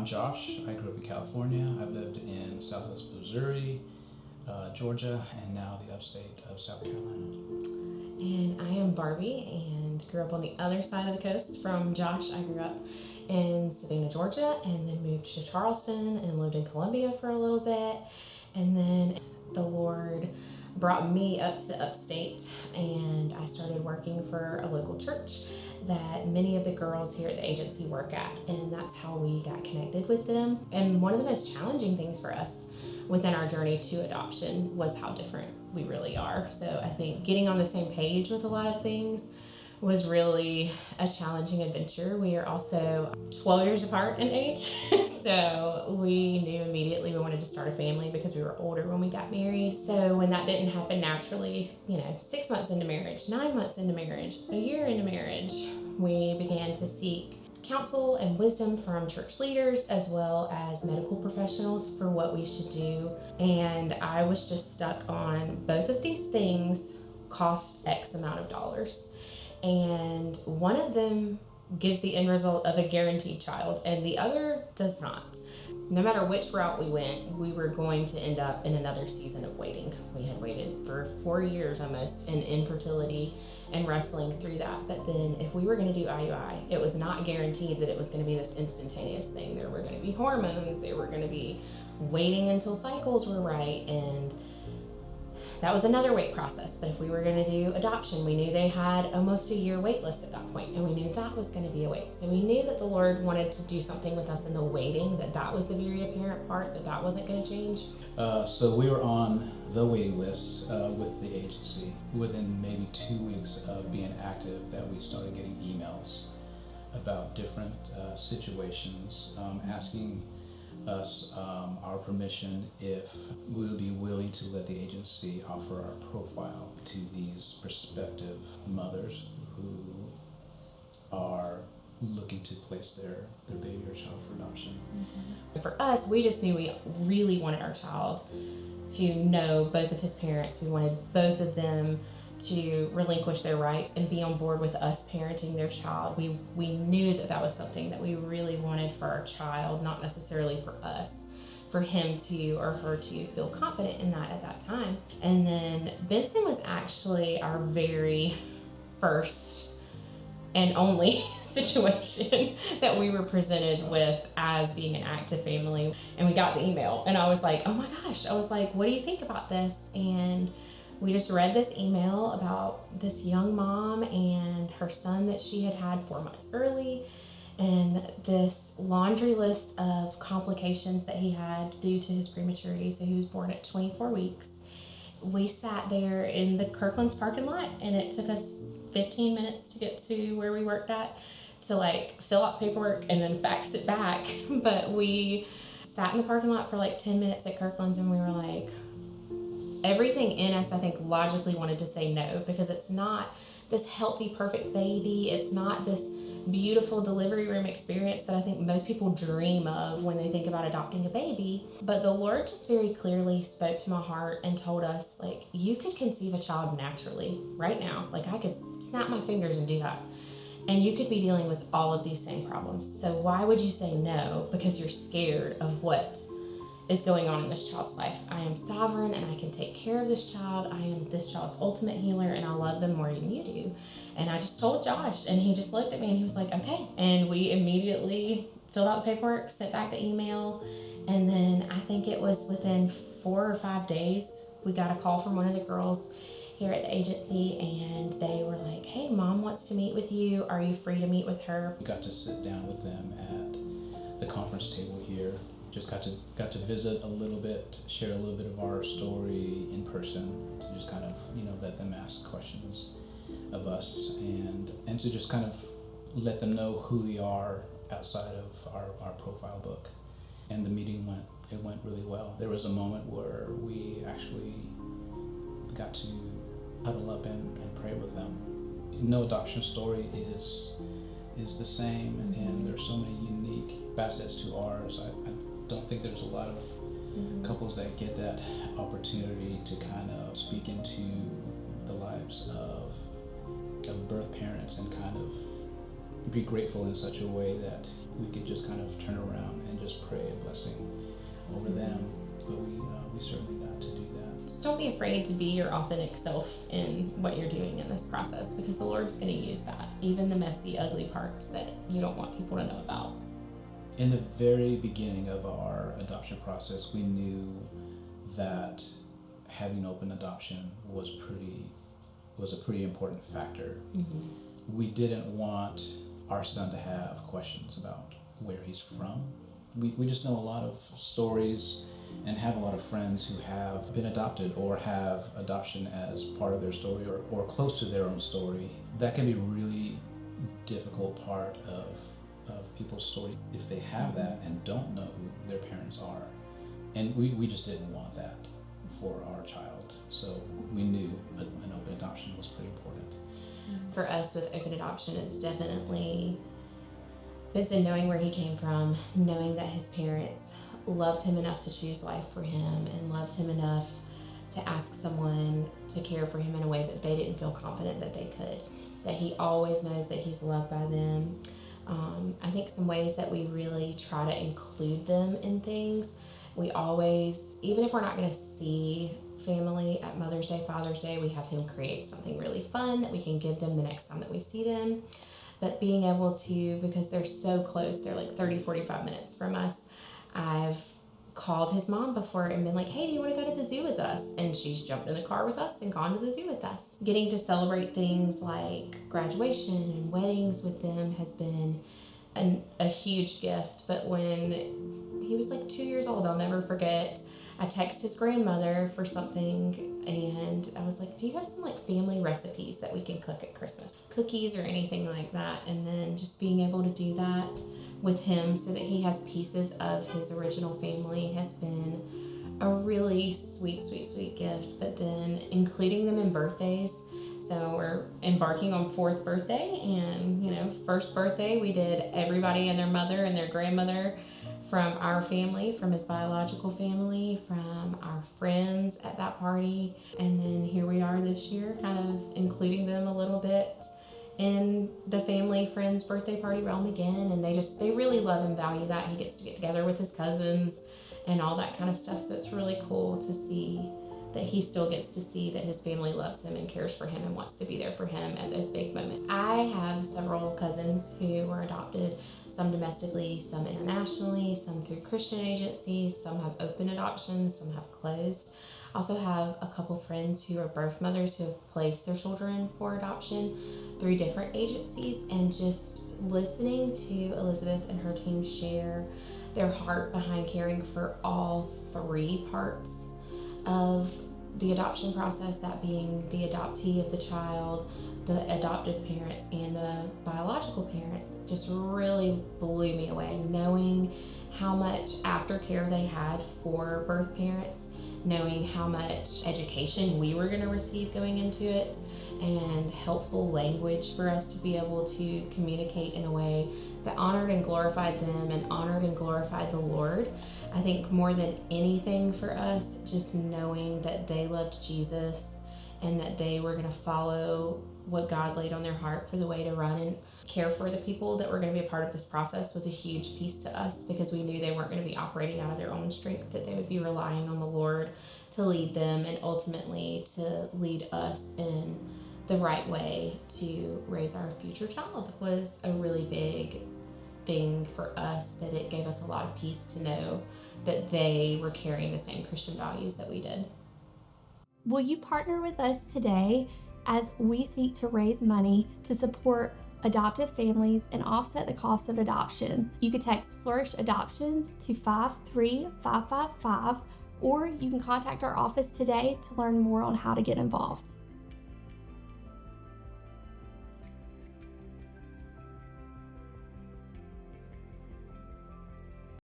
Josh. I grew up in California. I've lived in Southwest Missouri, Georgia, and now the upstate of South Carolina. And I am Barbie and grew up on the other side of the coast from Josh. I grew up in Savannah, Georgia, and then moved to Charleston and lived in Columbia for a little bit. And then the Lord brought me up to the upstate, and I started working for a local church that many of the girls here at the agency work at, and that's how we got connected with them. And one of the most challenging things for us within our journey to adoption was how different we really are. So I think getting on the same page with a lot of things was really a challenging adventure. We are also 12 years apart in age, so we knew immediately we wanted to start a family because we were older when we got married. So when that didn't happen naturally, 6 months into marriage, 9 months into marriage, a year into marriage, we began to seek counsel and wisdom from church leaders as well as medical professionals for what we should do. And I was just stuck on both of these things cost X amount of dollars. And one of them gives the end result of a guaranteed child and the other does not. No matter which route we went, we were going to end up in another season of waiting. We had waited for 4 years almost in infertility and wrestling through that. But then if we were going to do IUI, it was not guaranteed that it was going to be this instantaneous thing. There were going to be hormones, there were going to be waiting until cycles were right, and that was another wait process. But if we were going to do adoption, we knew they had almost a year wait list at that point, and we knew that was going to be a wait. So we knew that the Lord wanted to do something with us in the waiting, that was the very apparent part, that wasn't going to change. So we were on the waiting list with the agency. Within maybe 2 weeks of being active, that we started getting emails about different situations, asking us our permission if we would be willing to let the agency offer our profile to these prospective mothers who are looking to place their baby or child for adoption. Mm-hmm. For us, we just knew we really wanted our child to know both of his parents. We wanted both of them to relinquish their rights and be on board with us parenting their child. We knew that was something that we really wanted for our child, not necessarily for us, for him to or her to feel confident in that at that time. And then Benson was actually our very first and only situation that we were presented with as being an active family. And we got the email and I was like, oh my gosh, what do you think about this? And we just read this email about this young mom and her son that she had 4 months early, and this laundry list of complications that he had due to his prematurity. So he was born at 24 weeks. We sat there in the Kirkland's parking lot, and it took us 15 minutes to get to where we worked at to fill out paperwork and then fax it back. But we sat in the parking lot for 10 minutes at Kirkland's, and we were like, everything in us, I think, logically wanted to say no, because it's not this healthy, perfect baby. It's not this beautiful delivery room experience that I think most people dream of when they think about adopting a baby. But the Lord just very clearly spoke to my heart and told us, you could conceive a child naturally right now. I could snap my fingers and do that. And you could be dealing with all of these same problems. So why would you say no? Because you're scared of what is going on in this child's life. I am sovereign and I can take care of this child. I am this child's ultimate healer and I love them more than you do. And I just told Josh, and he just looked at me and he was like, okay. And we immediately filled out the paperwork, sent back the email. And then I think it was within 4 or 5 days, we got a call from one of the girls here at the agency, and they were like, hey, mom wants to meet with you. Are you free to meet with her? We got to sit down with them at the conference table here. Just got to visit a little bit, share a little bit of our story in person, to just kind of, let them ask questions of us, and to just kind of let them know who we are outside of our profile book. And the meeting went really well. There was a moment where we actually got to huddle up and pray with them. No adoption story is the same, and there's so many unique facets to ours. I don't think there's a lot of couples that get that opportunity to kind of speak into the lives of birth parents and kind of be grateful in such a way that we could just kind of turn around and just pray a blessing over them. But we certainly got to do that. Just don't be afraid to be your authentic self in what you're doing in this process, because the Lord's going to use that, even the messy, ugly parts that you don't want people to know about. In the very beginning of our adoption process, we knew that having open adoption was a pretty important factor. Mm-hmm. We didn't want our son to have questions about where he's from. We just know a lot of stories and have a lot of friends who have been adopted or have adoption as part of their story or close to their own story. That can be a really difficult part of people's story if they have that and don't know who their parents are. And we just didn't want that for our child. So we knew an open adoption was pretty important. For us with open adoption, it's definitely Benson knowing where he came from, knowing that his parents loved him enough to choose life for him and loved him enough to ask someone to care for him in a way that they didn't feel confident that they could, that he always knows that he's loved by them. I think some ways that we really try to include them in things, we always, even if we're not going to see family at Mother's Day, Father's Day, we have him create something really fun that we can give them the next time that we see them. But being able to, because they're so close, they're like 30, 45 minutes from us, I've called his mom before and been like, hey, do you want to go to the zoo with us? And she's jumped in the car with us and gone to the zoo with us. Getting to celebrate things like graduation and weddings with them has been a huge gift. But when he was like 2 years old, I'll never forget, I texted his grandmother for something and I was like, do you have some like family recipes that we can cook at Christmas? Cookies or anything like that. And then just being able to do that with him so that he has pieces of his original family has been a really sweet, sweet, sweet gift. But then including them in birthdays. So we're embarking on 4th birthday, and first birthday we did everybody and their mother and their grandmother from our family, from his biological family, from our friends at that party. And then here we are this year, kind of including them a little bit in the family friends birthday party realm again. And they really love and value that. He gets to get together with his cousins and all that kind of stuff. So it's really cool to see that he still gets to see that his family loves him and cares for him and wants to be there for him at those big moments. I have several cousins who were adopted, some domestically, some internationally, some through Christian agencies, some have open adoptions, some have closed. I also have a couple friends who are birth mothers who have placed their children for adoption through different agencies, and just listening to Elizabeth and her team share their heart behind caring for all 3 parts of the adoption process, that being the adoptee of the child, the adoptive parents, and the biological parents, just really blew me away. Knowing how much aftercare they had for birth parents, knowing how much education we were going to receive going into it, and helpful language for us to be able to communicate in a way that honored and glorified them and honored and glorified the Lord. I think more than anything for us, just knowing that they loved Jesus and that they were going to follow what God laid on their heart for the way to run and care for the people that were going to be a part of this process was a huge piece to us, because we knew they weren't going to be operating out of their own strength, that they would be relying on the Lord to lead them and ultimately to lead us in the right way to raise our future child. Was a really big thing for us, that it gave us a lot of peace to know that they were carrying the same Christian values that we did. Will you partner with us today as we seek to raise money to support adoptive families and offset the cost of adoption? You could text Flourish Adoptions to 53555, or you can contact our office today to learn more on how to get involved.